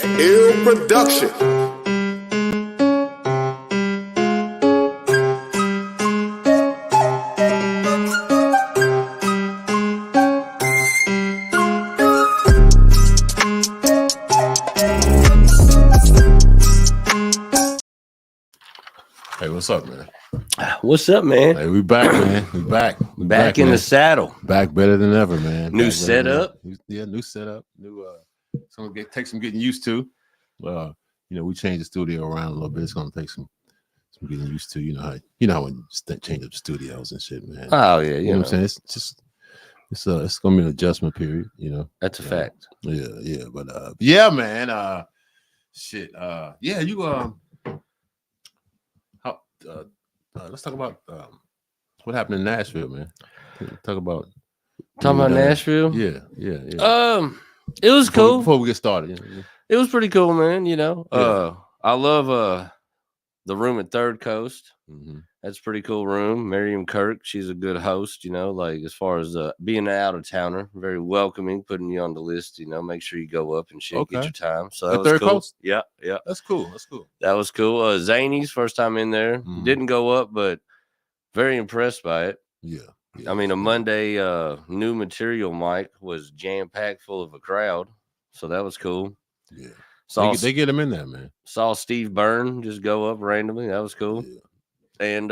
Ill Production. Hey, what's up, man? What's up, man? Hey, we back, man. We back. Back in man. the saddle. Back better than ever, man. New setup. New setup. New. It's gonna take some getting used to. We changed the studio around a little bit. It's gonna take some getting used to. You know how when you change up studios and shit, man. Oh yeah, you know what I'm saying. It's gonna be an adjustment period. You know, that's a fact. Yeah, but yeah, man. Shit. Yeah, you let's talk about what happened in Nashville, man. Talk about Nashville. Yeah. It was cool. Before we get started, it was pretty cool, man. I love the room at Third Coast. Mm-hmm. That's a pretty cool room. Miriam Kirk, she's a good host. Like as far as being an out of towner, very welcoming, putting you on the list. Make sure you go up and shit, Okay. get your time. So that was Third cool. Coast? Yeah. That's cool. That was cool. Zany's first time in there. Mm. Didn't go up, but very impressed by it. Yeah. I mean, a Monday new material mic was jam-packed full of a crowd. So that was cool. Yeah. They get him in there, man. Saw Steve Byrne just go up randomly. That was cool. Yeah. And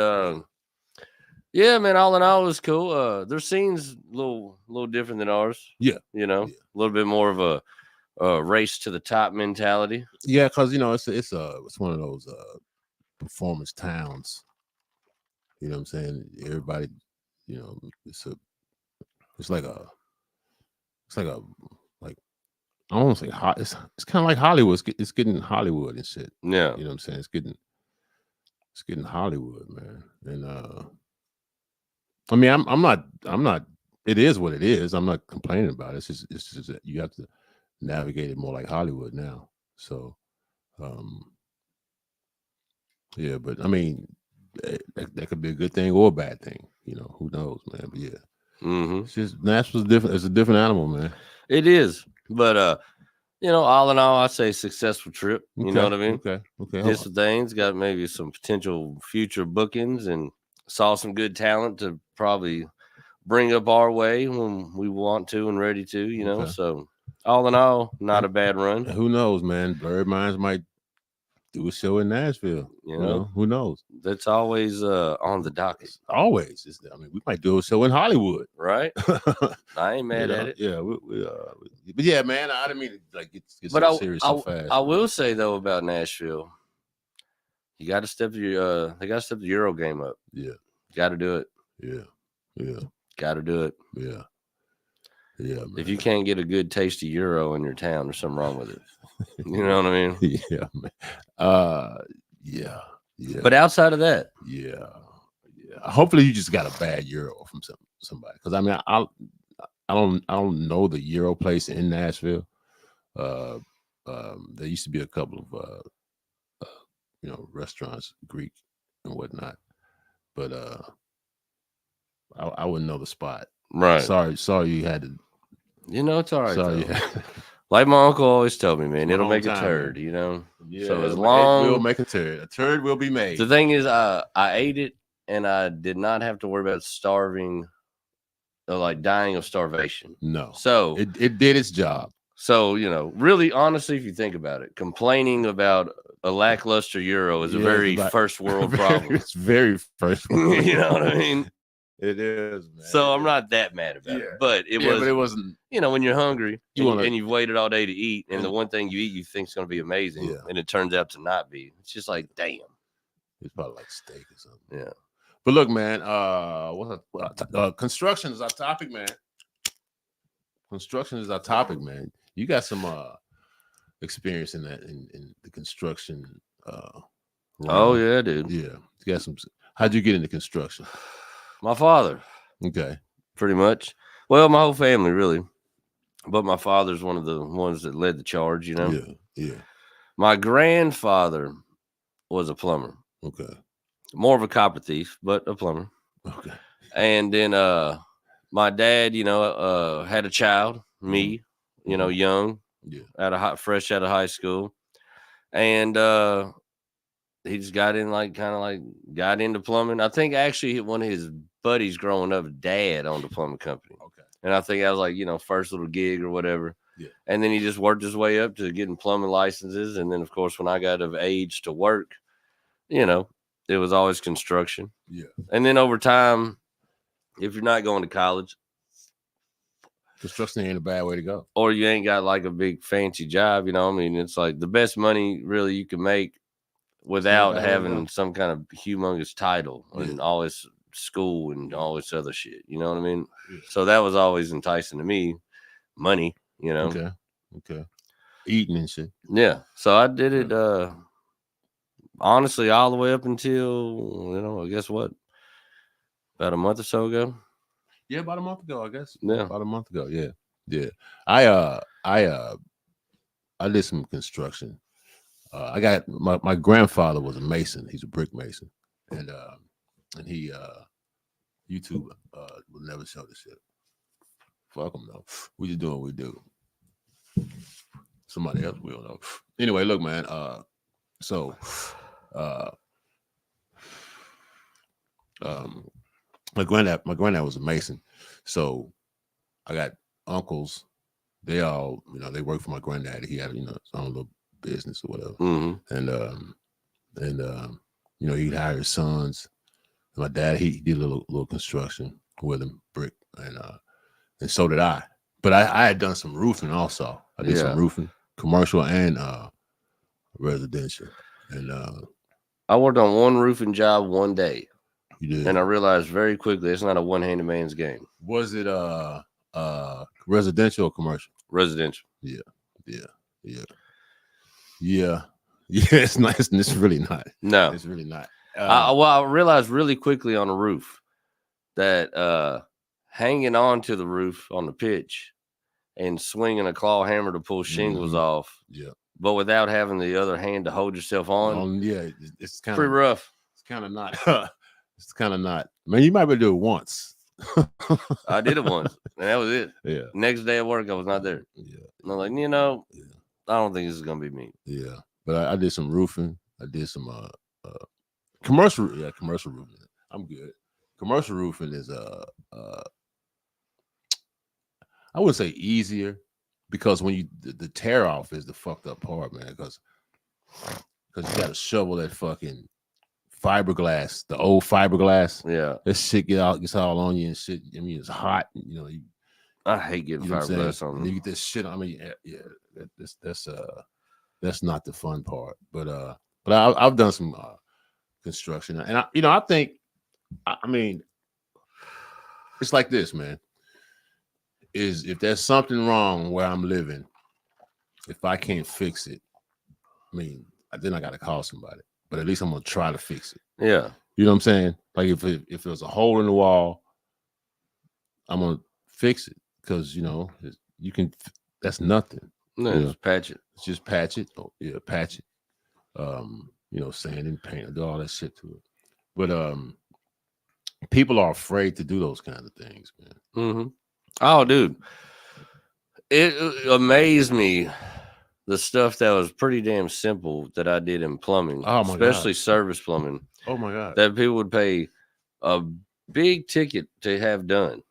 yeah, man, all in all, it was cool. Their scene's a little different than ours. Yeah. A little bit more of a race to the top mentality. Yeah, because it's one of those performance towns. You know what I'm saying? Everybody, it's like I don't want to say hot. It's kind of like Hollywood. It's getting Hollywood and shit. Yeah, you know what I'm saying? It's getting Hollywood, man. And I mean, I'm not. It is what it is. I'm not complaining about it. It's just that you have to navigate it more like Hollywood now. So, yeah. But I mean, that could be a good thing or a bad thing. Who knows, man? But yeah, It's just Nashville's different. It's a different animal, man. It is. But all in all, I say successful trip. Okay. You know what I mean? Okay. Did some things, got maybe some potential future bookings, and saw some good talent to probably bring up our way when we want to and ready to. Okay. So all in all, not a bad run. Who knows, man? Blurred Minds might do a show in Nashville. Who knows? That's always on the docket. Always. We might do a show in Hollywood, right? I ain't mad at it. Yeah, but yeah, man, I didn't mean to get so serious so fast. I will say though about Nashville, you got to step the Euro game up. Yeah, got to do it. Yeah, got to do it. Yeah. Man. If you can't get a good taste of Euro in your town, there's something wrong with it. You know what I mean? Yeah, man. Yeah. But outside of that, yeah. Hopefully, you just got a bad Euro from somebody. Because I mean, I don't know the Euro place in Nashville. There used to be a couple of restaurants, Greek and whatnot, but I wouldn't know the spot. Right. Sorry, you had to. It's all right. Sorry, like my uncle always told me, man, it'll make time, a turd. Yeah, so as long it will make a turd will be made. The thing is, I ate it and I did not have to worry about starving, or like dying of starvation. No. So it did its job. So really, honestly, if you think about it, complaining about a lackluster Euro is a very first world problem. It's very first world. You know what I mean? It is, man. So I'm not that mad about it, but it wasn't. When you're hungry and you've waited all day to eat, and the one thing you eat you think is going to be amazing, and it turns out to not be. It's just like, damn. It's probably like steak or something. Yeah. But look, man. Construction is our topic, man. Construction is our topic, man. You got some experience in that in the construction. Oh yeah, dude. Yeah, you got some. How'd you get into construction? My father. Okay. Pretty much. Well, my whole family, really. But my father's one of the ones that led the charge, Yeah. My grandfather was a plumber. Okay. More of a copper thief, but a plumber. Okay. And then my dad, had a child, me, young, Yeah. fresh out of high school, and he just got in got into plumbing. I think actually one of his buddies growing up, dad owned a plumbing company. Okay. And I think that was like, first little gig or whatever. Yeah. And then he just worked his way up to getting plumbing licenses. And then, of course, when I got of age to work, it was always construction. Yeah. And then over time, if you're not going to college, construction ain't a bad way to go. Or you ain't got like a big fancy job, it's like the best money really you can make without having some kind of humongous title and all this school and all this other shit. You know what I mean? Yeah. So that was always enticing to me. Money, Okay. Eating and shit. Yeah. So I did it honestly all the way up until, I guess what? About a month or so ago. Yeah, about a month ago, I guess. Yeah. About a month ago. Yeah. Yeah. I did some construction. I got my grandfather was a mason. He's a brick mason. And he YouTube will never show this shit. Fuck them though. We just doing what we do. Somebody else will know. Anyway, look, man. My granddad was a mason. So I got uncles. They all, they work for my granddad. He had, his own little business or whatever. Mm-hmm. And he'd hire his sons. My dad, he did a little construction with him, brick, and so did I. But I had done some roofing also. I did some roofing, commercial and residential. And I worked on one roofing job one day. You did. And I realized very quickly it's not a one-handed man's game. Was it residential or commercial? Residential. Yeah. It's nice. It's really not. No, it's really not. I realized really quickly on the roof that hanging on to the roof on the pitch and swinging a claw hammer to pull shingles off, but without having the other hand to hold yourself on, it's kind of pretty rough. It's kind of not. It's kind of not. Man, you might be able to do it once. I did it once, and that was it. Yeah. Next day at work, I was not there. Yeah. And I'm like, I don't think this is gonna be me. Yeah. But I did some roofing. I did some commercial. Yeah, commercial roofing. I'm good. Commercial roofing is I wouldn't say easier, because when the tear off is the fucked up part, man. Because you got to shovel that fucking fiberglass, the old fiberglass. Yeah, that shit gets all on you and shit. I mean, it's hot. I hate getting fiberglass on me. You get this shit. I mean, that's not the fun part. But I've done some construction, and I think, I mean, it's like this, man. Is if there's something wrong where I'm living, if I can't fix it, I mean, then I got to call somebody. But at least I'm gonna try to fix it. Yeah, you know what I'm saying? Like if there's a hole in the wall, I'm gonna fix it, because you can. That's nothing. No, just patch it. Just patch it. Oh, yeah, patch it. Sand and paint, do all that shit to it. But people are afraid to do those kinds of things, man. Mm-hmm. Oh, dude, it amazed me. The stuff that was pretty damn simple that I did in plumbing, especially service plumbing. Oh my God. That people would pay a big ticket to have done.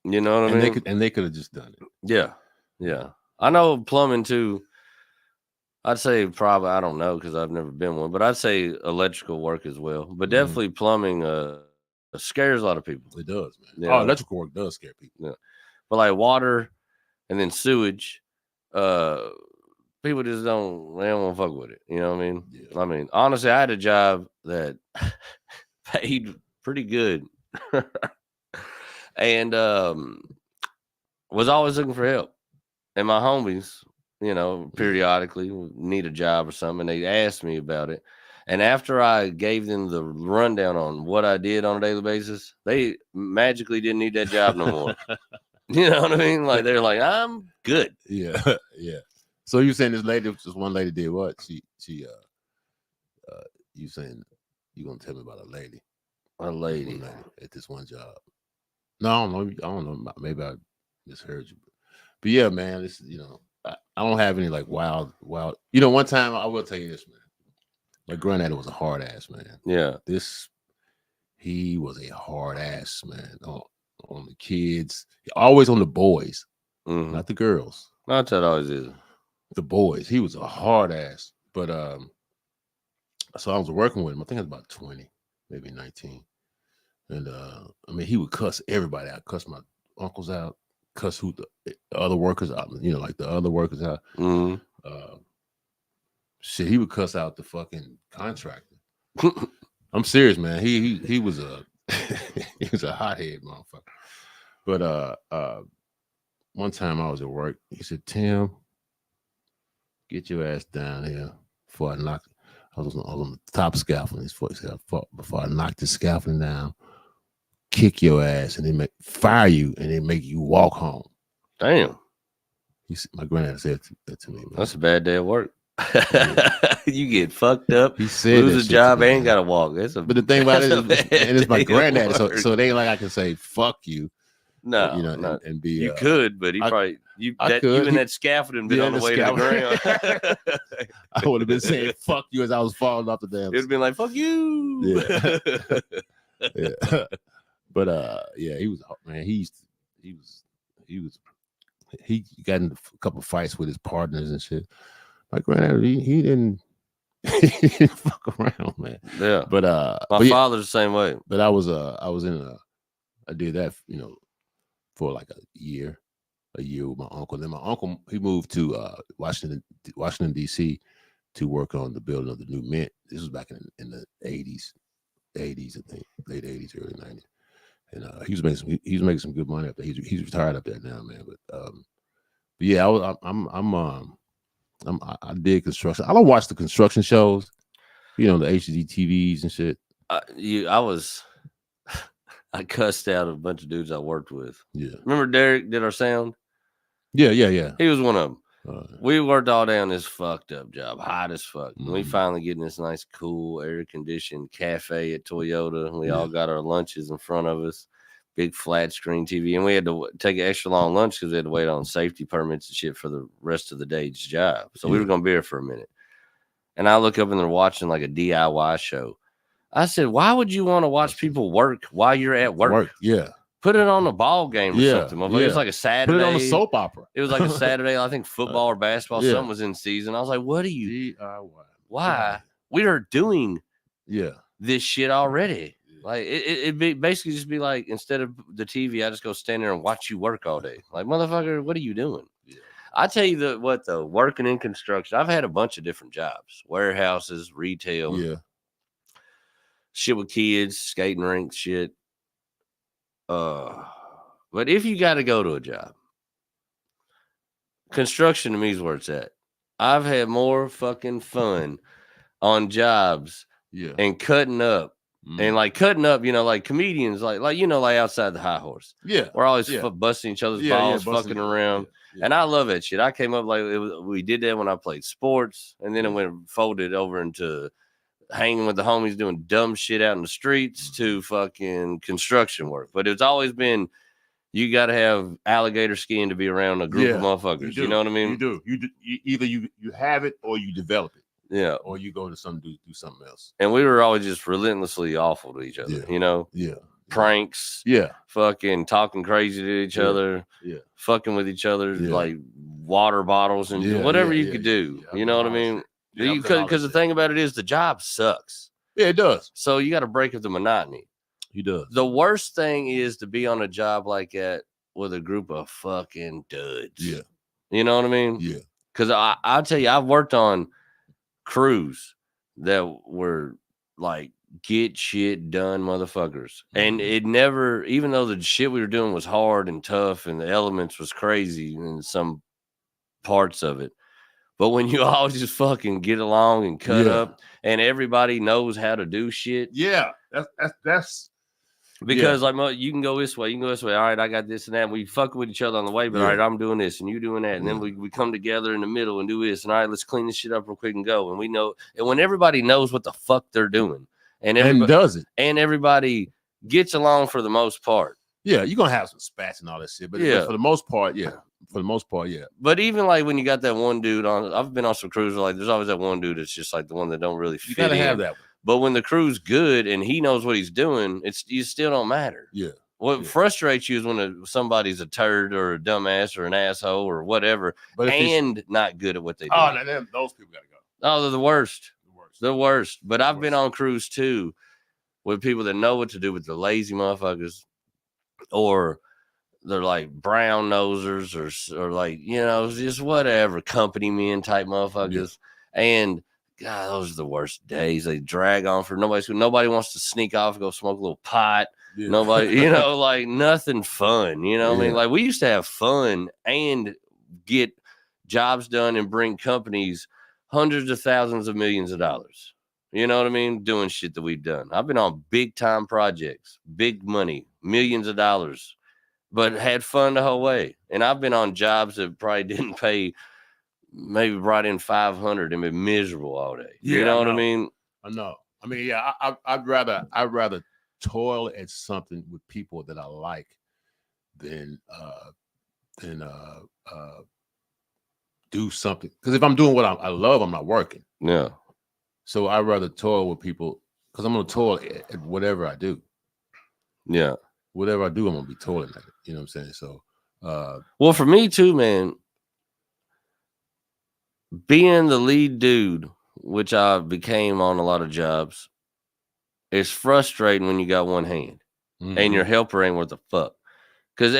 You know what I mean? They could have just done it. Yeah. Yeah. I know plumbing too. I'd say probably, I don't know, because I've never been one, but I'd say electrical work as well. But definitely plumbing scares a lot of people. It does, man. Oh, electrical work does scare people. Yeah. But like water and then sewage, people just they don't want to fuck with it. You know what I mean? Yeah. I mean, honestly, I had a job that paid pretty good and was always looking for help. And my homies, periodically need a job or something, and they asked me about it. And after I gave them the rundown on what I did on a daily basis, they magically didn't need that job no more. You know what I mean? Like, they're like, I'm good. Yeah. Yeah. So you saying this one lady did what? She you saying you gonna tell me about a lady at this one job? No, I don't know. Maybe I misheard you. But yeah, man, this I don't have any like wild. You know, one time I will tell you this, man. My granddad was a hard ass, man. Yeah. He was a hard ass, man, on the kids, always on the boys, Mhm. not the girls. That's how it always is. The boys. He was a hard ass. But so I was working with him. I think I was about 20, maybe 19. And I mean, he would cuss everybody out, cuss my uncles out, cuss who the other workers out, you know, like the other workers out. Mhm. Shit, he would cuss out the fucking contractor. I'm serious, man. He was a he was a hothead motherfucker. But one time I was at work, he said, "Tim, get your ass down here before I knock." I was on the top scaffolding. He said, "Before I knock the scaffolding down, kick your ass and then fire you and then make you walk home." Damn. My granddad said that to me. Man. That's a bad day at work. You get fucked up. He said lose a job, ain't gotta walk. But the thing about it is, and it's my granddad, so it ain't like I can say "fuck you." No, you know, no. and be. You could, but you could. That scaffolding been on the way to the ground. I would have been saying "fuck you" as I was falling off the damn. It'd been like "fuck you." Yeah. But yeah, he was man. He got in a couple of fights with his partners and shit. My granddad, he didn't fuck around, man. Yeah. But my father's the same way. But I did that, you know, for like a year with my uncle. Then my uncle, he moved to Washington D.C. to work on the building of the new Mint. This was back in the 80s, I think, late 80s, early 90s. And he was making some good money up there. He's retired up there now, man. But yeah, I dig construction. I don't watch the construction shows, you know, the HGTVs and shit. I cussed out a bunch of dudes I worked with. Yeah. Remember Derek did our sound? Yeah. He was one of them. We worked all day on this fucked up job, hot as fuck. Mm-hmm. We finally get in this nice, cool, air conditioned cafe at Toyota. We all got our lunches in front of us, big flat screen TV, and we had to take an extra long lunch because we had to wait on safety permits and shit for the rest of the day's job. So we were gonna be here for a minute, and I look up and they're watching like a DIY show. I said, "Why would you want to watch people work while you're at work? Yeah. Put it on a ball game or something. It was like a Saturday. Put it on a soap opera. It was like a Saturday. I think football or basketball. Something was in season. I was like, what are you? DIY. Why? We are doing this shit already. Like it'd be basically just be like, instead of the TV, I just go stand there and watch you work all day. Like, motherfucker, what are you doing? Yeah. I tell you what though, working in construction, I've had a bunch of different jobs, warehouses, retail, shit with kids, skating rinks, shit. But if you got to go to a job, construction to me is where it's at. I've had more fucking fun on jobs and cutting up. And like cutting up, you know, like comedians, like you know, like outside the high horse. Yeah. We're always busting each other's balls, fucking around. Yeah. And I love that shit. I came up like we did that when I played sports, and then it went folded over into hanging with the homies doing dumb shit out in the streets to fucking construction work. But it's always been, you got to have alligator skin to be around a group of motherfuckers. You know what I mean? You do. Either you have it or you develop it. Yeah. Or you go to do something else. And we were always just relentlessly awful to each other, you know? Yeah. Pranks. Yeah. Fucking talking crazy to each other. Yeah. Fucking with each other, like water bottles and whatever you could do. You know what I mean? Because the thing about it is the job sucks. Yeah, it does. So you got to break up the monotony. He does. The worst thing is to be on a job like that with a group of fucking duds. Yeah. You know what I mean? Yeah. Because I'll tell you, I've worked on crews that were like get shit done motherfuckers. And it never, even though the shit we were doing was hard and tough and the elements was crazy in some parts of it, but when you all just fucking get along and cut up and everybody knows how to do shit. Yeah. That's because like you can go this way, you can go this way. All right, I got this and that. We fuck with each other on the way, but all right, I'm doing this and you doing that. And then we come together in the middle and do this. And all right, let's clean this shit up real quick and go. And we know, and when everybody knows what the fuck they're doing and does it, and everybody gets along for the most part. Yeah, you're gonna have some spats and all that shit, but for the most part, for the most part, yeah. But even like when you got that one dude on, I've been on some cruises, like there's always that one dude that's just like the one that don't really You fit gotta in. have that one. But when the crew's good and he knows what he's doing, you still don't matter. Yeah. What frustrates you is when somebody's a turd or a dumbass or an asshole or whatever, But and not good at what they do. Oh, those people gotta go. Oh, they're the worst. The worst. But I've been on cruise too with people that know what to do with the lazy motherfuckers, or they're like brown nosers or like, just whatever, company men type motherfuckers. Yeah. And God, those are the worst days. They drag on for nobody wants to sneak off and go smoke a little pot. Yeah. Nobody, like nothing fun. What I mean? Like we used to have fun and get jobs done and bring companies hundreds of thousands of millions of dollars. You know what I mean? Doing shit that we've done. I've been on big time projects, big money, millions of dollars, but had fun the whole way. And I've been on jobs that probably didn't pay, maybe brought in 500 and been miserable all day. Yeah, you know what I mean? I know. I mean, yeah, I'd rather toil at something with people that I like than do something. Because if I'm doing what I love, I'm not working. Yeah. So I'd rather toil with people because I'm gonna toil at whatever I do. Yeah. Whatever I do, I'm gonna be toiling at it. You know what I'm saying? So well, for me too, man, being the lead dude, which I became on a lot of jobs, it's frustrating when you got one hand and your helper ain't worth a fuck. Because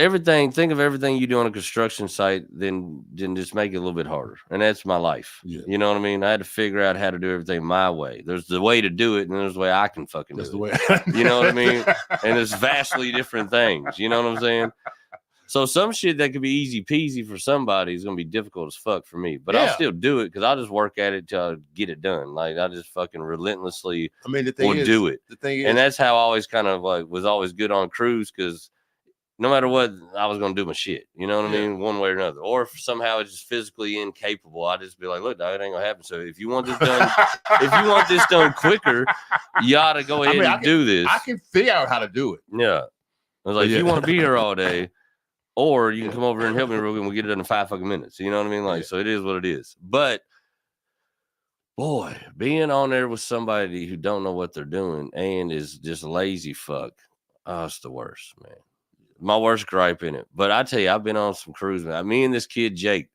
think of everything you do on a construction site, then just make it a little bit harder. And that's my life. Yeah. You know what I mean? I had to figure out how to do everything my way. There's the way to do it, and there's the way I can fucking do it. Way. You know what I mean? And there's vastly different things. You know what I'm saying? So some shit that could be easy peasy for somebody is going to be difficult as fuck for me. But I'll still do it because I'll just work at it till I get it done. Like, I just fucking relentlessly do it. The thing is, and that's how I always kind of like was always good on cruise because no matter what, I was going to do my shit. You know what I mean? One way or another. Or if somehow it's just physically incapable, I just be like, look, dog, it ain't going to happen. So if you want this done, quicker, you ought to go ahead and do this. I can figure out how to do it. Yeah. I was like, if you want to be here all day, or you can come over and help me real quick and we'll get it done in 5 fucking minutes. You know what I mean? Like, so it is what it is. But boy, being on there with somebody who don't know what they're doing and is just lazy fuck, it's the worst, man. My worst gripe in it. But I tell you, I've been on some cruises, man. Me and this kid, Jake,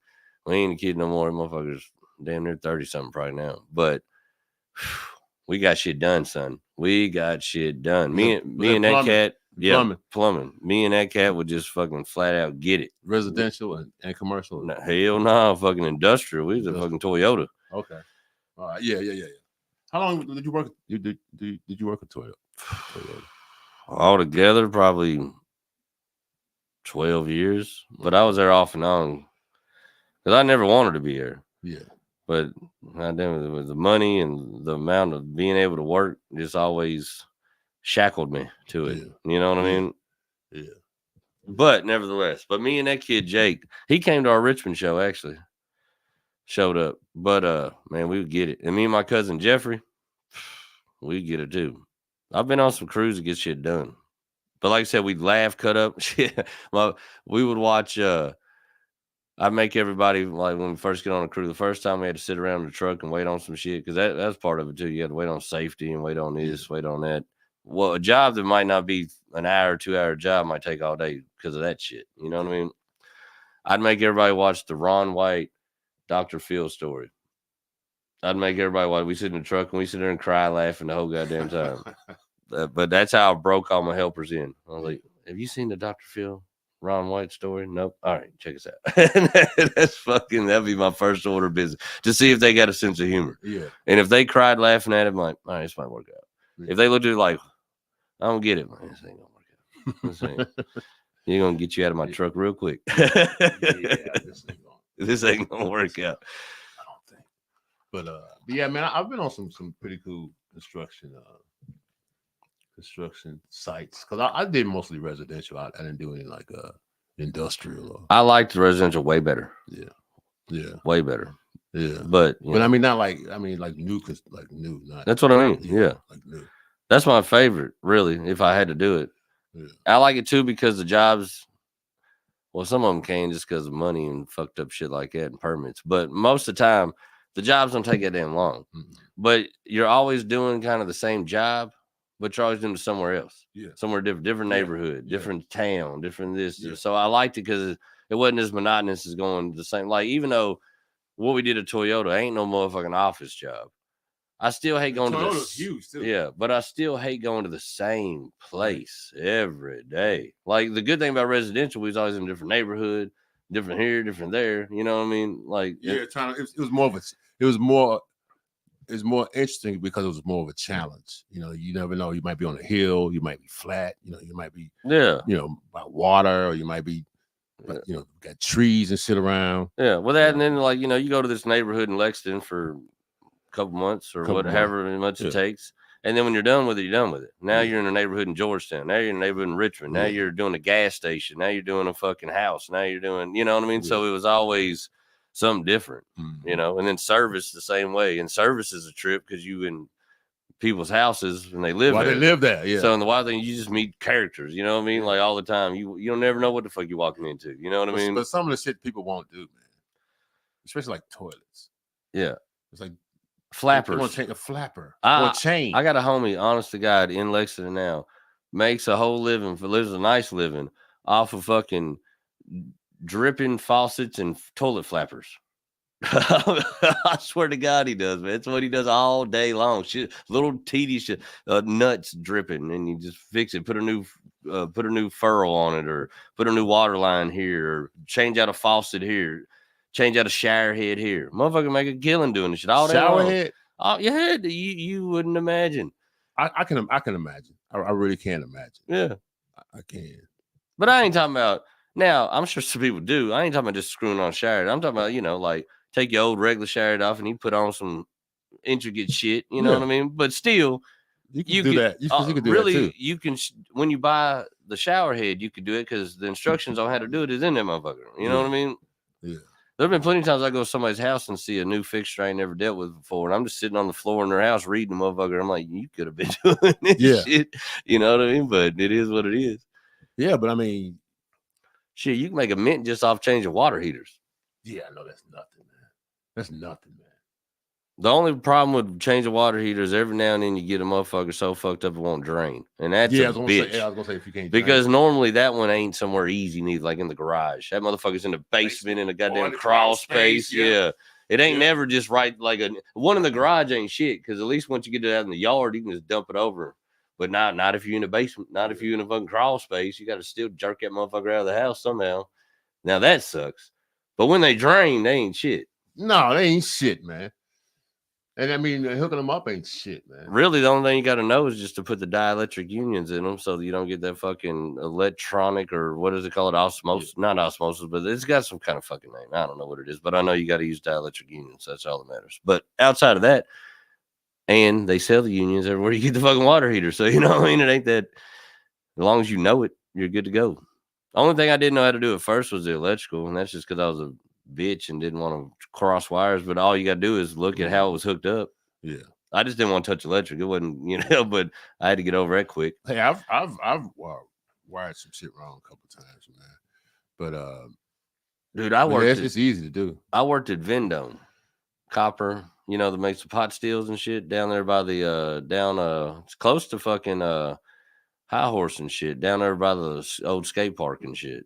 we ain't a kid no more. Motherfuckers damn near 30-something probably now. But we got shit done, son. We got shit done. Me and that cat, plumbing. Me and that cat would just fucking flat out get it. Residential and commercial? No, hell no, fucking industrial. We was a fucking Toyota. Okay. All right. Yeah. How long did you work? Did you work at Toyota? Altogether, probably 12 years, but I was there off and on because I never wanted to be there. Yeah. But goddamn it, with the money and the amount of being able to work just always shackled me to it. Yeah. You know what I mean? Yeah. But nevertheless, me and that kid, Jake, he came to our Richmond show, actually. Showed up. But man, we would get it. And me and my cousin Jeffrey, we get it too. I've been on some cruises to get shit done. But like I said, we'd laugh, cut up. We would watch. I'd make everybody, like when we first get on a crew, the first time we had to sit around in the truck and wait on some shit because that's part of it too. You had to wait on safety and wait on this, wait on that. Well, a job that might not be an hour or 2 hour job might take all day because of that shit. You know what I mean? I'd make everybody watch the Ron White Dr. Phil story. I'd make everybody watch. We sit in the truck and we sit there and cry, laughing the whole goddamn time. But that's how I broke all my helpers in. I was like, have you seen the Dr. Phil Ron White story? Nope. All right, check us out. That'd be my first order of business to see if they got a sense of humor. Yeah. And if they cried laughing at it, I'm like, all right, this might work out. Yeah. If they looked at it like, I don't get it, man, this ain't gonna work out. You're gonna get you out of my truck real quick. This ain't gonna work out. I don't think. But yeah, man, I've been on some pretty cool construction sites because I did mostly residential. I didn't do any like industrial. I liked the residential way better. Yeah, way better. Yeah, but I mean not like new, Not, that's what I mean. Yeah, like new. That's my favorite, really. If I had to do it, I like it too because the jobs. Well, some of them can just because of money and fucked up shit like that and permits. But most of the time, the jobs don't take that damn long. Mhm. But you're always doing kind of the same job, but you're always doing it somewhere else. Yeah. Somewhere different Yeah, neighborhood, yeah. different town, different this. Yeah. So I liked it because it wasn't as monotonous as going the same. Like, even though what we did at Toyota ain't no motherfucking office job, I still hate going to Toyota's the huge too. yeah, but I still hate going to the same place every day. Like, the good thing about residential, we was always in a different neighborhood, different here, different there. You know what I mean? Like, Yeah, it was more of a it was more interesting because it was more of a challenge. You know, you never know. You might be on a hill, you might be flat, you know, you might be yeah, by water, or you might be got trees and shit around. yeah. Well, that Yeah. and then, like, you go to this neighborhood in Lexington for a couple months or however much it takes. And then when you're done with it, you're done with it. Now you're in a neighborhood in Georgetown. Now you're in a neighborhood in Richmond. Now you're doing a gas station. Now you're doing a fucking house. Now you're doing, you know what I mean? Yeah. So it was always something different, Mhm. and then service the same way. And service is a trip because you in people's houses and they live there. They live there, yeah. So in the wild thing, you just meet characters, you know what I mean? Like, all the time. You don't never know what the fuck you're walking into. You know what I mean? But some of the shit people won't do, man. Especially like toilets. Yeah. It's like flappers. They want to take a flapper or a chain. I got a homie, honest to God, in Lexington now, makes a whole living, lives a nice living off of fucking dripping faucets and toilet flappers. I swear to God, he does, man. It's what he does all day long. Shit, little tedious shit, nuts dripping, and you just fix it. Put a new furrow on it, or put a new water line here, or change out a faucet here, change out a shower head here. Motherfucker make a killing doing this shit all day Shower long. head? Oh, yeah, you wouldn't imagine. I can imagine. I really can't imagine. Yeah, I can. But I ain't talking about now. I'm sure some people do. I ain't talking about just screwing on a shower. I'm talking about, like, take your old regular shower off and you put on some intricate shit. You know what I mean? But still, you can do that. You can do really, that too. you can, when you buy the shower head, you can do it because the instructions on how to do it is in that motherfucker. You know what I mean? Yeah. There have been plenty of times I go to somebody's house and see a new fixture I ain't never dealt with before, and I'm just sitting on the floor in their house reading the motherfucker. I'm like, you could have been doing this shit. You know what I mean? But it is what it is. Yeah, but I mean, shit, you can make a mint just off changing water heaters. Yeah, I know that's nothing, man. That's nothing, man. The only problem with changing water heaters, every now and then you get a motherfucker so fucked up it won't drain, and that's a bitch. I was gonna say if you can't, because normally that one ain't somewhere easy, neither, like in the garage. That motherfucker's in the basement in a goddamn crawl space. Yeah. It ain't never just right. Like one in the garage ain't shit, because at least once you get it out in the yard, you can just dump it over. But not if you're in the basement. Not if you're in a fucking crawl space. You got to still jerk that motherfucker out of the house somehow. Now that sucks. But when they drain, they ain't shit. No, they ain't shit, man. And I mean, hooking them up ain't shit, man. Really, the only thing you got to know is just to put the dielectric unions in them so that you don't get that fucking electronic, or what is it called? Osmosis. Yeah. Not osmosis, but it's got some kind of fucking name. I don't know what it is, but I know you got to use dielectric unions. That's all that matters. But outside of that, and they sell the unions everywhere you get the fucking water heater. So, you know what I mean? It ain't that, as long as you know it, you're good to go. The only thing I didn't know how to do at first was the electrical, and that's just because I was a bitch and didn't want to cross wires. But all you got to do is look at how it was hooked up. Yeah. I just didn't want to touch electric. It wasn't, but I had to get over that quick. Hey, I've wired some shit wrong a couple times, man. But dude, I worked. It's easy to do. I worked at Vendome Copper. That makes the pot steels and shit down there by the it's close to fucking High Horse and shit, down there by the old skate park and shit.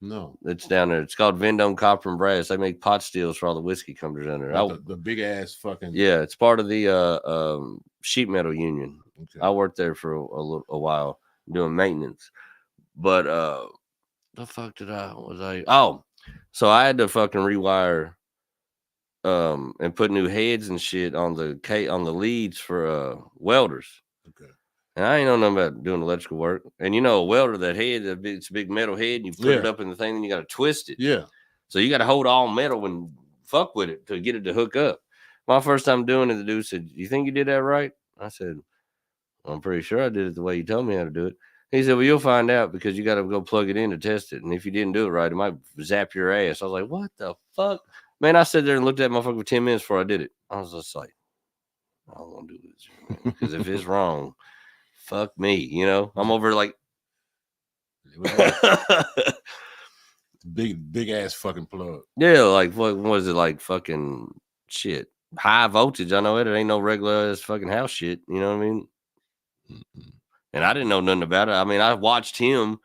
No, it's down there. It's called Vendome Copper and Brass. They make pot steels for all the whiskey companies down there. The big ass fucking. Yeah, it's part of the sheet metal union. Okay. I worked there for a while doing maintenance. But the fuck so I had to fucking rewire and put new heads and shit on the leads for welders. Okay. And I ain't know nothing about doing electrical work. And a welder, that head, it's a big metal head, and you put it up in the thing, and you got to twist it. Yeah. So you got to hold all metal and fuck with it to get it to hook up. My first time doing it, the dude said, "You think you did that right?" I said, "I'm pretty sure I did it the way you told me how to do it." He said, "Well, you'll find out, because you got to go plug it in to test it. And if you didn't do it right, it might zap your ass." I was like, "What the fuck?" Man, I sat there and looked at my motherfucker for 10 minutes before I did it. I was just like, I don't want to do this, because if it's wrong, fuck me, I'm over like big ass fucking plug. Yeah, like what was it like? Fucking shit, high voltage. I know it. It ain't no regular ass fucking house shit. You know what I mean? And I didn't know nothing about it. I mean, I watched him,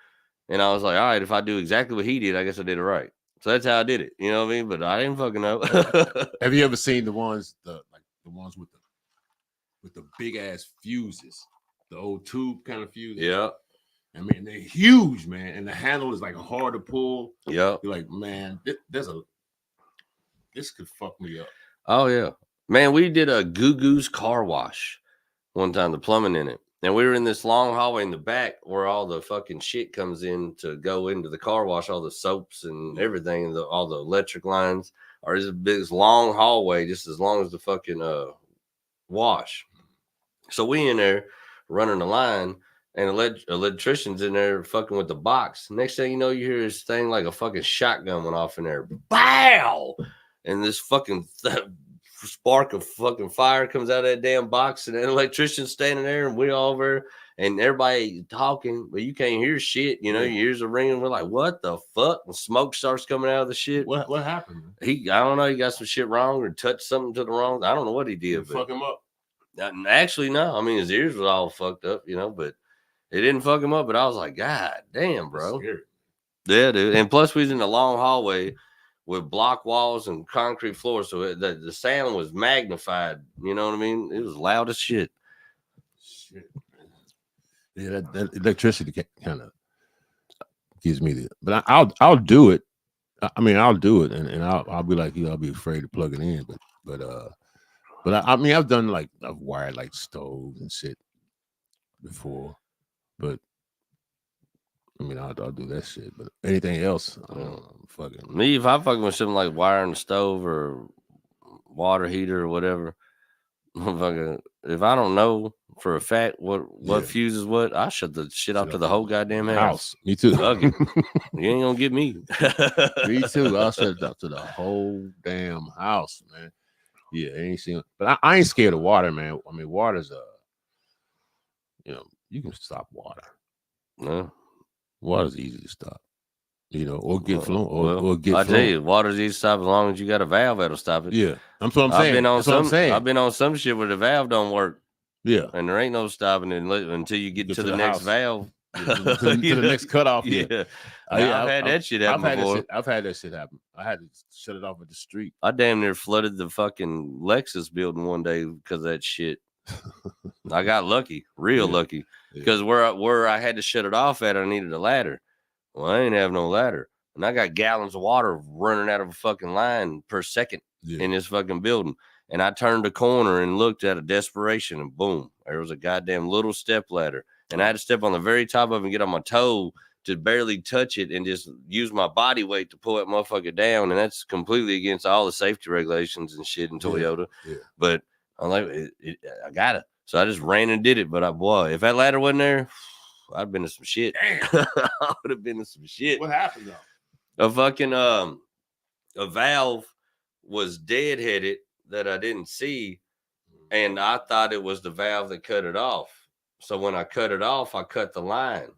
and I was like, all right, if I do exactly what he did, I guess I did it right. So that's how I did it. You know what I mean? But I didn't fucking know. Have you ever seen the ones with the big ass fuses, the old tube kind of fuses? Yeah. I mean, they're huge, man, and the handle is like hard to pull. Yeah. You're like, man, this could fuck me up. Oh yeah, man. We did a Goo Goo's car wash one time, the plumbing in it, and we were in this long hallway in the back where all the fucking shit comes in to go into the car wash, all the soaps and everything, and all the electric lines. Or this long hallway, just as long as the fucking wash. So we in there running the line. And electrician's in there fucking with the box. Next thing you know, you hear this thing like a fucking shotgun went off in there. Bow! And this fucking spark of fucking fire comes out of that damn box. And the electrician's standing there, and we all over, and everybody talking, but you can't hear shit. You know, your ears are ringing. We're like, what the fuck? And smoke starts coming out of the shit. What happened? I don't know. He got some shit wrong or touched something to the wrong. I don't know what he did. Fuck him up. Actually, no. I mean, his ears was all fucked up, you know, but it didn't fuck him up, but I was like, God damn, bro. Yeah, dude. And plus, we was in a long hallway with block walls and concrete floors, so the sound was magnified. You know what I mean? It was loud as shit. Shit. Yeah, that electricity kind of gives me the. But I'll do it. I mean, I'll do it, and I'll be like you. I'll be afraid to plug it in, but I mean, I've wired like stoves and shit before. But I mean, I'll do that shit. But anything else, I don't know, fucking. Me, if I fucking with something like wiring the stove or water heater or whatever, fucking, if I don't know for a fact what fuses what, I shut the shit off to the whole goddamn house. Me too. You ain't gonna get me. Me too. I'll shut it up to the whole damn house, man. Yeah, ain't seen. But I ain't scared of water, man. I mean, water's you can stop water. No, water's easy to stop. Or get flown, or get. I tell you, water's easy to stop as long as you got a valve that'll stop it. Yeah, that's what I'm saying. I've been on some shit where the valve don't work. Yeah, and there ain't no stopping it until you get to the next valve. To the next cutoff. Yeah. I've had that shit happen before. I've had that shit happen. I had to shut it off at the street. I damn near flooded the fucking Lexus building one day because of that shit. I got lucky, lucky, because where I had to shut it off at, I needed a ladder. Well, I ain't have no ladder, and I got gallons of water running out of a fucking line per second in this fucking building. And I turned the corner and looked at a desperation, and boom, there was a goddamn little step ladder, and I had to step on the very top of it and get on my toe to barely touch it and just use my body weight to pull that motherfucker down, and that's completely against all the safety regulations and shit in Toyota. But I'm like, I got it. So I just ran and did it. But if that ladder wasn't there, I'd been in some shit. I would have been in some shit. What happened though? A fucking a valve was deadheaded that I didn't see, and I thought it was the valve that cut it off. So when I cut it off, I cut the line,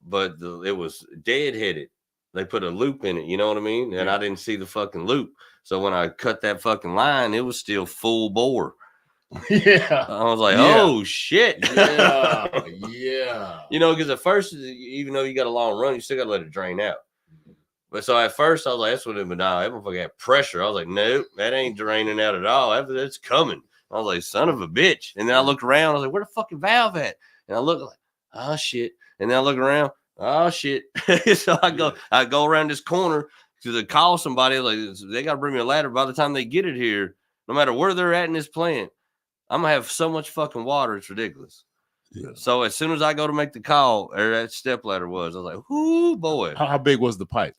but it was deadheaded. They put a loop in it, you know what I mean? And I didn't see the fucking loop. So when I cut that fucking line, it was still full bore. Yeah. I was like, oh shit. Yeah. Because at first, even though you got a long run, you still got to let it drain out. But so at first, I was like, that's what it would now. That motherfucker had pressure. I was like, nope, that ain't draining out at all. That's coming. I was like, son of a bitch. And then I looked around. I was like, where the fucking valve at? And I looked like, oh shit. And then I look around. Oh shit. So I go around this corner to call somebody. Like, they got to bring me a ladder. By the time they get it here, no matter where they're at in this plant, I'm going to have so much fucking water. It's ridiculous. Yeah. So as soon as I go to make the call, or that step ladder was, I was like, "Ooh, boy." How big was the pipe?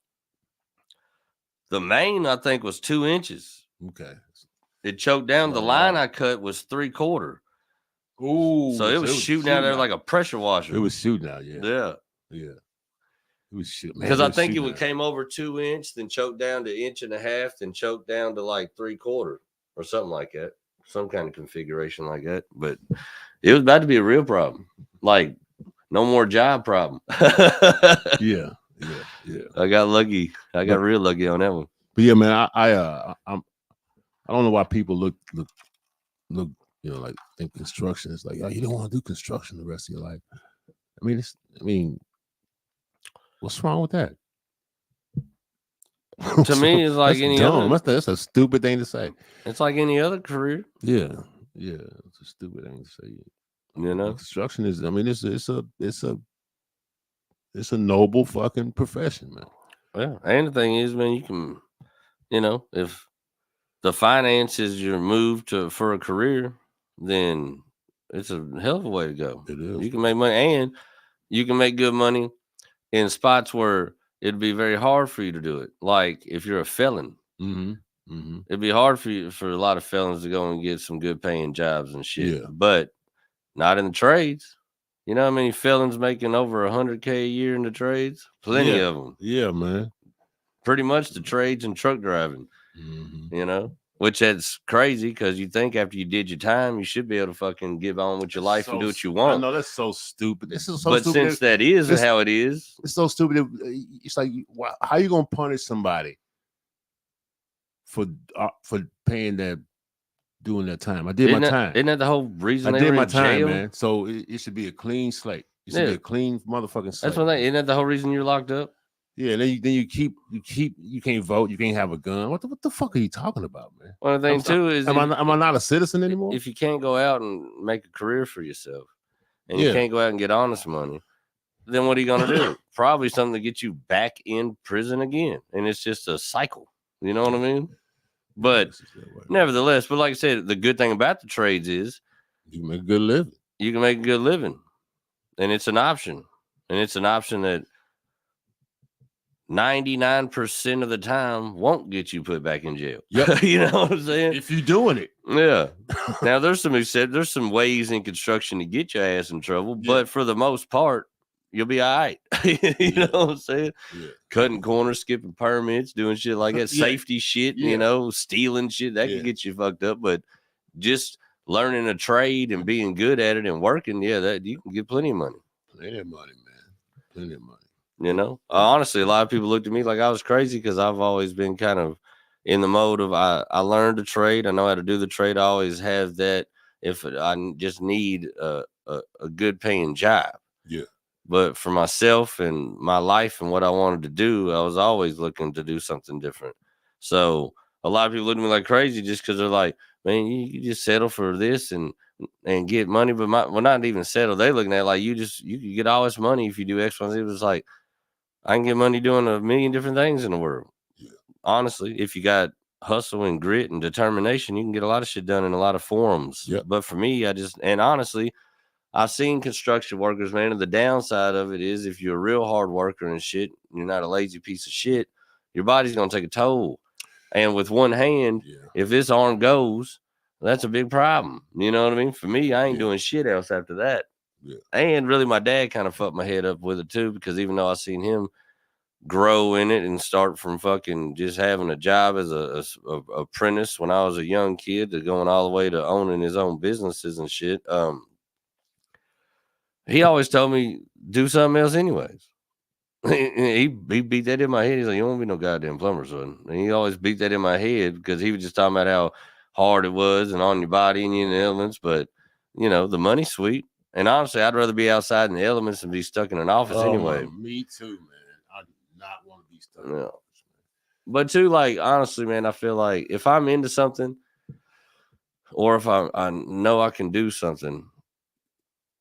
The main, I think, was 2 inches. Okay. It choked down. The line I cut was 3/4. Ooh. So it was shooting out there like a pressure washer. It was shooting out, yeah. It was shooting. Because I think it came over 2 inch, then choked down to 1.5 inches, then choked down to like 3/4 or something like that. Some kind of configuration like that. But it was about to be a real problem. Like, no more job problem. Yeah. Yeah. I got lucky. I got real lucky on that one. But yeah, man, I don't know why people look, you know, like think construction is like, oh, you don't want to do construction the rest of your life. I mean, what's wrong with that? To me, it's like that's any dumb. other. That's a stupid thing to say. It's like any other career. Yeah, it's a stupid thing to say. You know, construction is. I mean, it's a noble fucking profession, man. Yeah, and the thing is, man, you can, you know, if the finances your move to for a career, then it's a hell of a way to go. It is. You can make money, and you can make good money in spots where it'd be very hard for you to do it. Like if you're a felon, it'd be hard for a lot of felons to go and get some good paying jobs and shit. Yeah. But not in the trades. You know how many felons making over $100K a year in the trades? Plenty of them. Yeah, man. Pretty much the trades and truck driving. You know, which that's crazy because you think after you did your time, you should be able to fucking get on with your life and do what you want. I know that's so stupid. This is so but stupid. Since that is how it is, it's so stupid. It's like, how you gonna punish somebody for paying that, doing that time? I did my time. Isn't that the whole reason I they did were my in time, jail? man? So it should be a clean slate. It should be a clean motherfucking slate. That's what isn't that the whole reason you're locked up? Yeah, and then you can't vote, you can't have a gun. What the fuck are you talking about, man? Well, the thing too is, am I not a citizen anymore? If you can't go out and make a career for yourself, and you can't go out and get honest money, then what are you gonna do? Probably something to get you back in prison again, and it's just a cycle. You know what I mean? But nevertheless, but like I said, the good thing about the trades is you can make a good living. You can make a good living, and it's an option, that 99% of the time won't get you put back in jail. Yep. You know what I'm saying? If you're doing it. Yeah. Now there's some ways in construction to get your ass in trouble, but for the most part, you'll be all right. You know what I'm saying? Yeah. Cutting corners, skipping permits, doing shit like that, safety shit, you know, stealing shit, that can get you fucked up. But just learning a trade and being good at it and working, that you can get plenty of money. Plenty of money, man. Plenty of money. You know, honestly, a lot of people looked at me like I was crazy because I've always been kind of in the mode of I learned a trade. I know how to do the trade. I always have that if I just need a good paying job. Yeah. But for myself and my life and what I wanted to do, I was always looking to do something different. So a lot of people look at me like crazy just because they're like, man, you just settle for this and get money. But not even settle. They looking at it like you can get all this money if you do X, Y, Z. It was like, I can get money doing a million different things in the world. Yeah. Honestly, if you got hustle and grit and determination, you can get a lot of shit done in a lot of forums. Yep. But for me, honestly, I've seen construction workers, man, and the downside of it is if you're a real hard worker and shit, you're not a lazy piece of shit, your body's going to take a toll. And with one hand, if this arm goes, that's a big problem. You know what I mean? For me, I ain't doing shit else after that. Yeah. And really, my dad kind of fucked my head up with it too, because even though I seen him grow in it and start from fucking just having a job as a apprentice when I was a young kid to going all the way to owning his own businesses and shit, he always told me do something else anyways. He beat that in my head. He's like, you won't be no goddamn plumber, son. And he always beat that in my head because he was just talking about how hard it was and on your body and in the elements. But, you know, the money's sweet. And honestly, I'd rather be outside in the elements than be stuck in an office anyway. Me too, man. I do not want to be stuck in an office, man. But too, like, honestly, man, I feel like if I'm into something or if I know I can do something,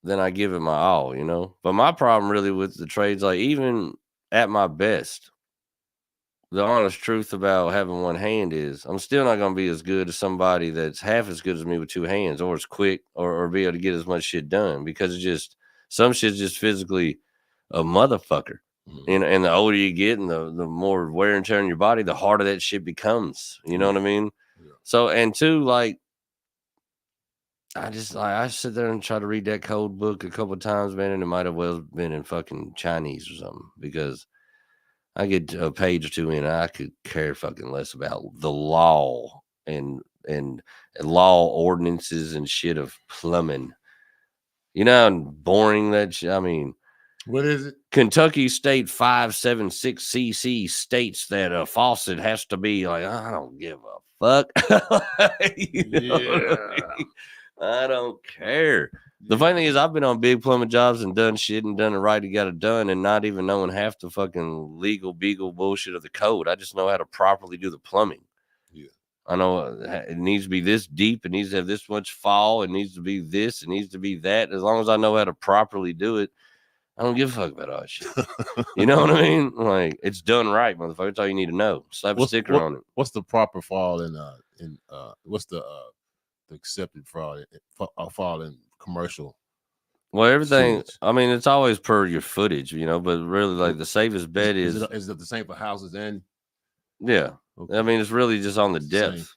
then I give it my all, you know. But my problem really with the trades, like even at my best, the honest truth about having one hand is I'm still not going to be as good as somebody that's half as good as me with two hands or as quick or be able to get as much shit done because it's just some shit's just physically a motherfucker. Mm-hmm. And the older you get and the more wear and tear on your body, the harder that shit becomes. You know what I mean? Yeah. So, and two, like, I sit there and try to read that code book a couple of times, man, and it might have well been in fucking Chinese or something because I get a page or two in, and I could care fucking less about the law and law ordinances and shit of plumbing. You know how boring that shit. I mean, What is it? Kentucky State 576cc states that a faucet has to be like, I don't give a fuck. You know what I mean? I don't care. The funny thing is, I've been on big plumbing jobs and done shit and done it right to get it done, and not even knowing half the fucking legal beagle bullshit of the code. I just know how to properly do the plumbing. Yeah. I know it needs to be this deep. It needs to have this much fall. It needs to be this. It needs to be that. As long as I know how to properly do it, I don't give a fuck about all that shit. You know what I mean? Like, it's done right, motherfucker. That's all you need to know. Slap a sticker on it. What's the proper fall in what's the accepted fall in commercial? Well, everything. sewage? I mean, it's always per your footage, you know. But really, like the safest bet is it the same for houses and? Yeah. Okay. I mean, it's really just on the It's the same. depth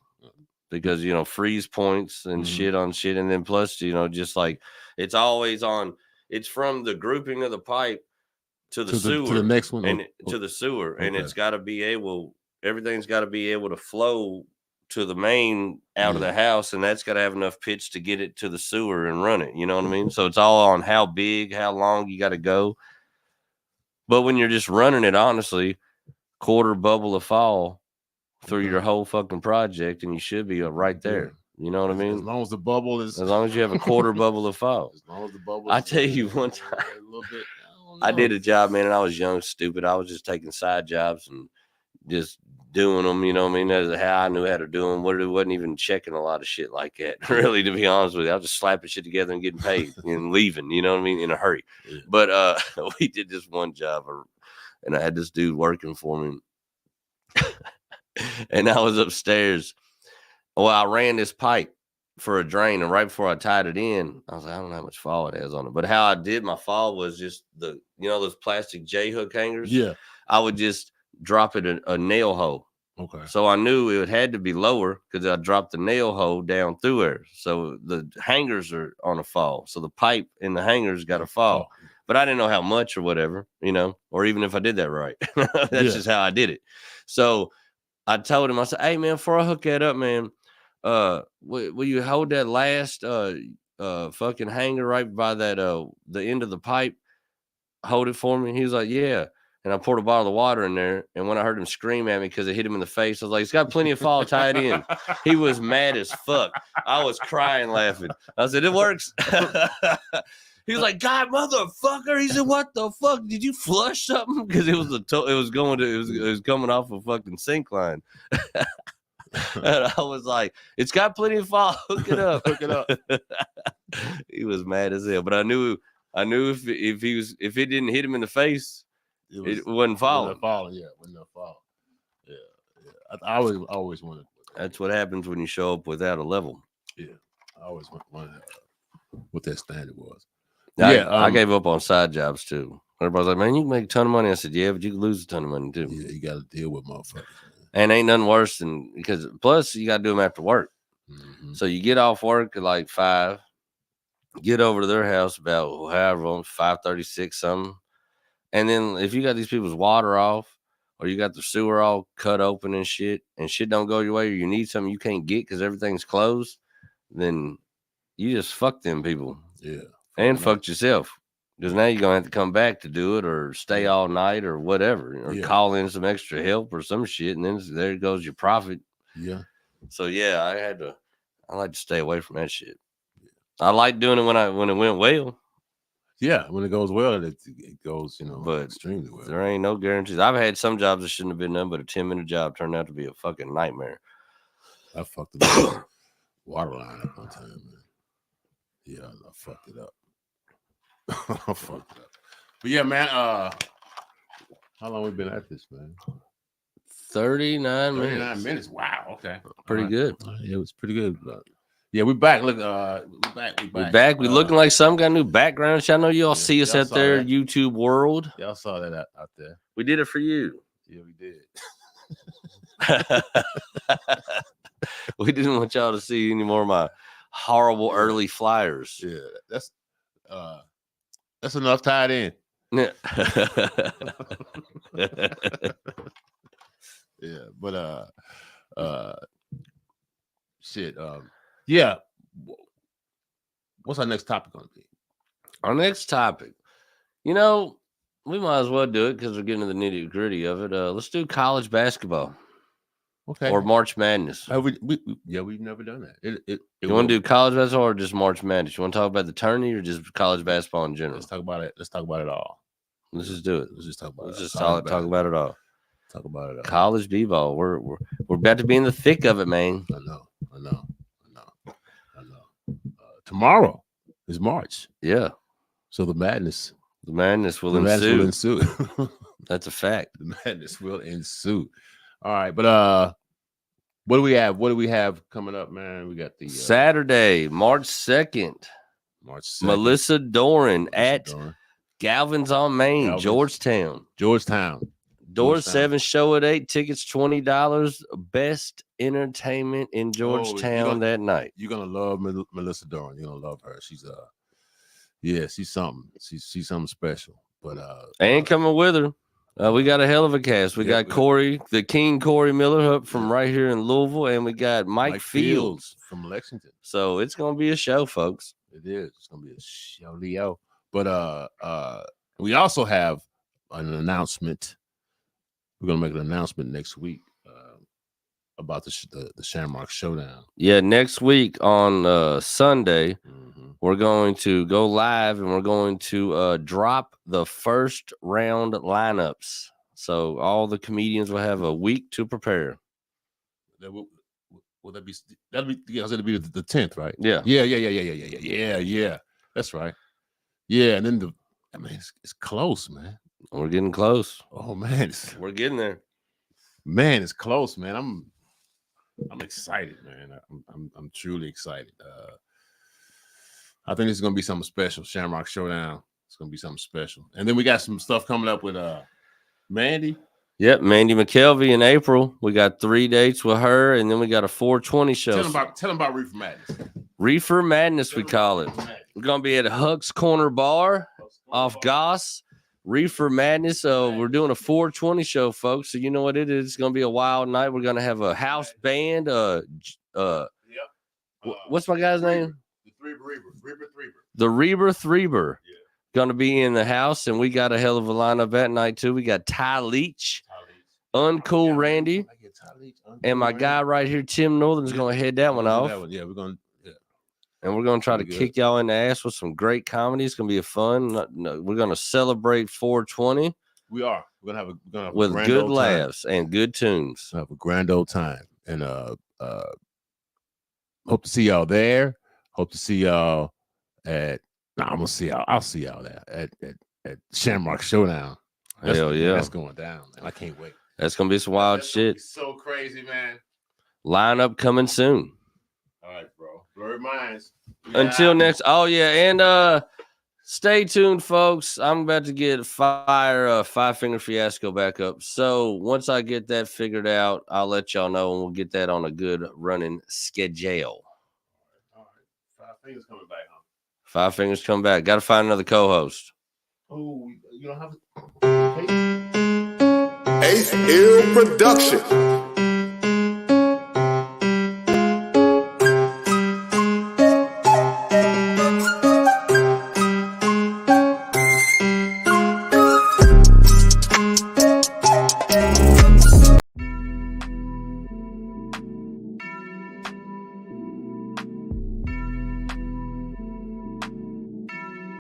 because you know freeze points and Mhm. shit on shit, and then plus you know just like it's always on. It's from the grouping of the pipe to the sewer to the next one and to the sewer, and Okay. it's got to be able. Everything's got to be able to flow to the main out of the house, and that's got to have enough pitch to get it to the sewer and run it. You know what I mean? So it's all on how big, how long you got to go. But when you're just running it, honestly, quarter bubble of fall through your whole fucking project, and you should be right there. You know what I mean? As long as the bubble is, As long as you have a quarter bubble of fall. As long as the bubble. I tell you, one time a little bit. I did a job, man, and I was young, stupid. I was just taking side jobs and just doing them. You know what I mean? That's how I knew how to do them. It wasn't even checking a lot of shit like that. Really, to be honest with you, I was just slapping shit together and getting paid and leaving. You know what I mean? In a hurry. Yeah. But we did this one job, and I had this dude working for me. And I was upstairs. Well, I ran this pipe for a drain, and right before I tied it in, I was like, I don't know how much fall it has on it. But how I did my fall was just those plastic J-hook hangers. Yeah. I would just drop it a nail hole. Okay. So I knew it had to be lower because I dropped the nail hole down through there. So the hangers are on a fall. So the pipe in the hangers got to fall. But I didn't know how much or whatever, or even if I did that right. That's just how I did it. So I told him, I said, hey, man, before I hook that up, man, will you hold that last fucking hanger right by that the end of the pipe? Hold it for me. He was like, yeah. And I poured a bottle of water in there. And when I heard him scream at me because it hit him in the face, I was like, it's got plenty of fall, tie it in. He was mad as fuck. I was crying laughing. I said, it works. He was like, God, motherfucker. He said, what the fuck? Did you flush something? Because it was coming off a fucking sink line. And I was like, it's got plenty of fall. Hook it up. Hook it up. He was mad as hell. But I knew if it didn't hit him in the face, it wasn't falling. Yeah, wasn't fall. Yeah. I always wanted. That's what happens when you show up without a level. Yeah, I always wondered what that standard was. I gave up on side jobs too. Everybody's like, man, you can make a ton of money. I said, yeah, but you can lose a ton of money too. Yeah, you got to deal with motherfuckers. Man. And ain't nothing worse than because plus you got to do them after work. Mm-hmm. So you get off work at like 5, get over to their house about however 5:36 something, and then if you got these people's water off or you got the sewer all cut open and shit don't go your way, or you need something you can't get because everything's closed, then you just fuck them people. Yeah. And fucked yourself because now you're gonna have to come back to do it or stay all night or whatever, or call in some extra help or some shit, and then there goes your profit. Yeah. So yeah, I like to stay away from that shit. I like doing it when it went well. Yeah, when it goes well, it goes but extremely well. There ain't no guarantees. I've had some jobs that shouldn't have been done, but a 10-minute job turned out to be a fucking nightmare. I fucked the water line up one time, man. Yeah, I fucked it up. I fucked it up. But yeah, man, how long we been at this, man? 39 minutes. 39 minutes. Wow, okay. Pretty good. Yeah, it was pretty good. Yeah, we back. Look, we back. We looking like some got new background. I know y'all see us out there, that. YouTube world. Y'all saw that out there. We did it for you. Yeah, we did. We didn't want y'all to see any more of my horrible early flyers. Yeah, that's enough tied in. Yeah. Yeah, but shit. Yeah. What's our next topic gonna be? Our next topic You know, we might as well do it because we're getting to the nitty gritty of it. Let's do college basketball Okay. or March Madness. We've never done that. You want to do college basketball or just March Madness? You want to talk about the tourney or just college basketball in general? Let's talk about it. Let's talk about it all. Let's just do it. Let's just talk about Let's it. just talk about it all. Talk about it all. College b-ball. We're about to be in the thick of it, man. I know. Tomorrow is March. Yeah. So the madness will ensue. That's a fact. The madness will ensue. All right, but what do we have? What do we have coming up, man? We got the Saturday, March 2nd. Melissa Doran at Galvin's on Main, Georgetown. Doors 7, show at 8, tickets $20. Best entertainment in Georgetown that night. You're gonna love Melissa Doran. You're gonna love her. She's she's something. She's something special. But and coming with her, we got a hell of a cast. We got Corey, the King Corey Miller from right here in Louisville, and we got Mike Fields from Lexington. So it's gonna be a show, folks. It is. It's gonna be a show, Leo. But we also have an announcement. We're gonna make an announcement next week about the Shamrock Showdown. Yeah, next week on Sunday, we're going to go live and we're going to drop the first round lineups. So all the comedians will have a week to prepare. That'll be the 10th, right? Yeah. Yeah. That's right. Yeah, and then it's close, man. We're getting close. Oh man, we're getting there. Man, it's close, man. I'm excited, man. I'm truly excited. I think this is gonna be something special. Shamrock Showdown. It's gonna be something special. And then we got some stuff coming up with Mandy. Yep, Mandy McKelvey in April. We got 3 dates with her, and then we got a 420 show. Tell them about Reefer Madness. Reefer Madness, we call it. We're gonna be at Huck's Corner Bar off Goss. Reefer Madness. We're doing a 420 show, folks. So you know what it is. It's gonna be a wild night. We're gonna have a house band. What's my guy's name? The Reber Threber. Yeah. Gonna be in the house, and we got a hell of a lineup that night too. We got Ty Leach, Uncool Randy, and my guy right here, Tim Northern's gonna head that one off. Yeah, we're gonna. And we're going to try to kick y'all in the ass with some great comedy. It's going to be a fun. We're going to celebrate 420. We are. We're going to have with good laughs and good tunes. We'll have a grand old time. And hope to see y'all there. Hope to see y'all at. I'm going to see y'all. I'll see y'all there at Shamrock Showdown. Hell yeah. That's going down, man. I can't wait. That's going to be some wild shit. So crazy, man. Lineup coming soon. All right, bro. Blurred minds. Until next. Oh yeah, and stay tuned, folks. I'm about to get Five Finger Fiasco back up. So once I get that figured out, I'll let y'all know, and we'll get that on a good running schedule. All right. 5 Fingers coming back, huh? 5 Fingers come back. Got to find another co-host. Oh, you don't have Ace Hill Production.